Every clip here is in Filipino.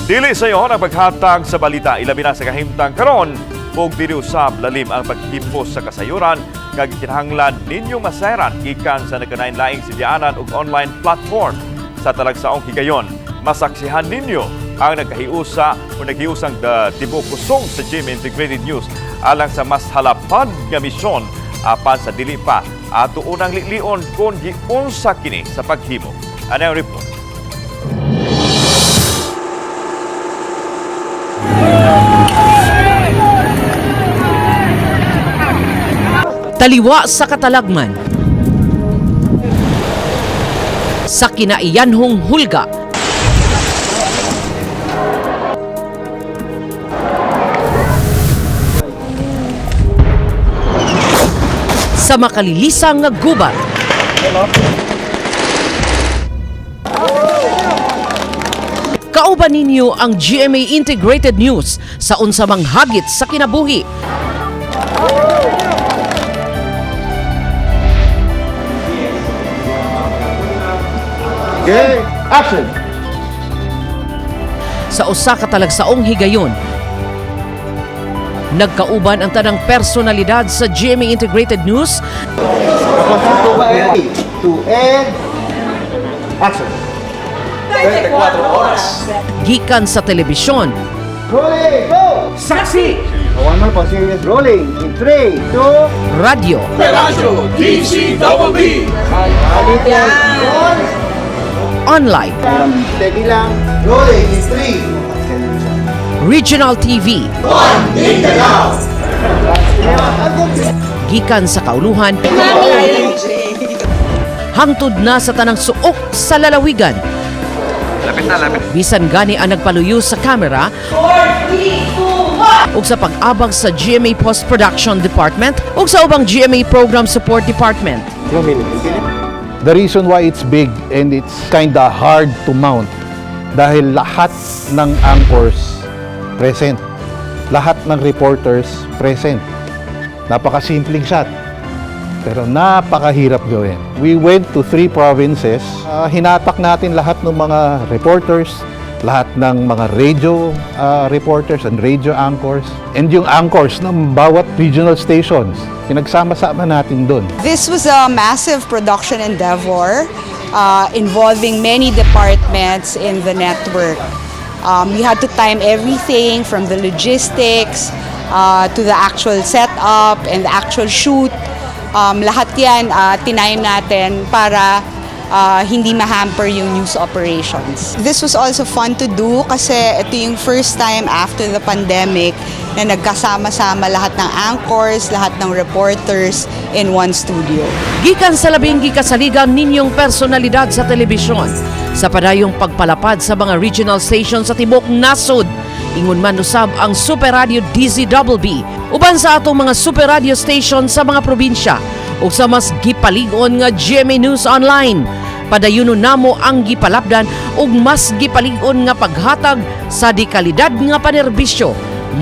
Dili sa iyo ang paghatag sa balita ilabi na sa kahimtang karon ug dili usab lalim ang paghimpos sa kasayuran kag kinahanglan ninyo masayran gikan sa nagkanain-laing sidyanan ug online platform sa talagsaong higayon. Masaksihan ninyo ang naghiusang tibok kusong sa GMA Integrated News alang sa mas halapad nga misyon apan sa dili pa ato unang lion kung giunsa kini sa paghimo. Ano ang report? Taliwa sa katalagman. Sa kinaiyanhong hulga. Sa makalilisang nga gubat. Kauban ninyo ang GMA Integrated News sa unsa mang hagit sa kinabuhi. Okay, action! Sa usa ka talagsaong higayon, nagkauban ang tanang personalidad sa GMA Integrated News. To end, action! 24 oras. Gikan sa telebisyon. Rolling, go! Saksi! One more serious rolling in 3, 2, Radyo. Radyo, DCWB. Online. Steady lang. Rolling in 3. Regional TV. Gikan sa kauluhan. Hangtod na sa tanang suok sa lalawigan. Bisan gani ang nagpaluyo sa kamera ug sa pag-abang sa GMA Post-Production Department ug sa ubang GMA Program Support Department. The reason why it's big and it's kinda hard to mount dahil lahat ng anchors present, lahat ng reporters present. Napakasimpleng shot, pero napakahirap gawin. We went to 3 provinces, hinatak natin lahat ng mga reporters, lahat ng mga radio reporters and radio anchors, and yung anchors ng bawat regional stations, pinagsama-sama natin doon. This was a massive production endeavor involving many departments in the network. We had to time everything from the logistics to the actual setup and the actual shoot. Lahat yan tinime natin para hindi ma-hamper yung news operations. This was also fun to do kasi ito yung first time after the pandemic na nagkasama-sama lahat ng anchors, lahat ng reporters in one studio. Gikan sa labing gikasaligan ninyong personalidad sa telebisyon, sa padayong pagpalapad sa mga regional stations sa tibok nasod, ingon man usab ang Super Radio DZWB, uban sa atong mga super radio station sa mga probinsya, ug sa mas gipalig-on nga GMA News Online. Padayunon namo ang gipalapdan ug mas gipalig-on nga paghatag sa dekalidad nga panerbisyo,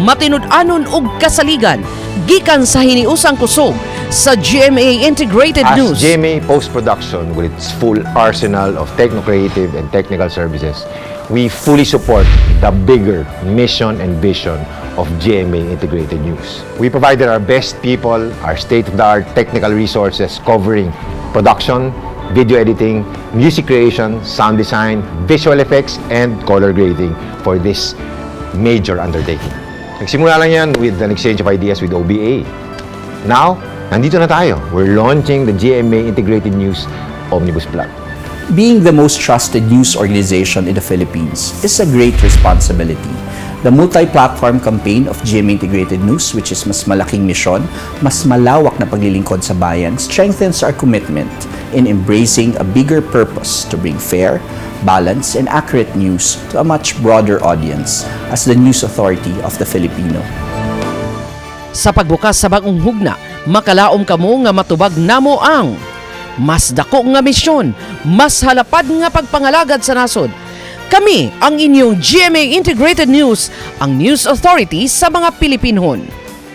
matinud-anon ug kasaligan gikan sa hiniusang kusog sa GMA Integrated News. As GMA Post-Production with its full arsenal of techno-creative and technical services, we fully support the bigger mission and vision of GMA Integrated News. We provided our best people, our state-of-the-art technical resources covering production, video editing, music creation, sound design, visual effects, and color grading for this major undertaking. Nagsimula lang yan with an exchange of ideas with OBA. Now, nandito na tayo. We're launching the GMA Integrated News Omnibus Plug. Being the most trusted news organization in the Philippines is a great responsibility. The multi-platform campaign of GMA Integrated News, which is mas malaking misyon, mas malawak na paglilingkod sa bayan, strengthens our commitment in embracing a bigger purpose to bring fair, balanced, and accurate news to a much broader audience as the news authority of the Filipino. Sa pagbukas sa bagong hugna, makalaom kamo nga matubag namo ang mas dako nga misyon, mas halapad nga pagpangalagad sa nasod. Kami ang inyong GMA Integrated News, ang news authority sa mga Pilipinhon.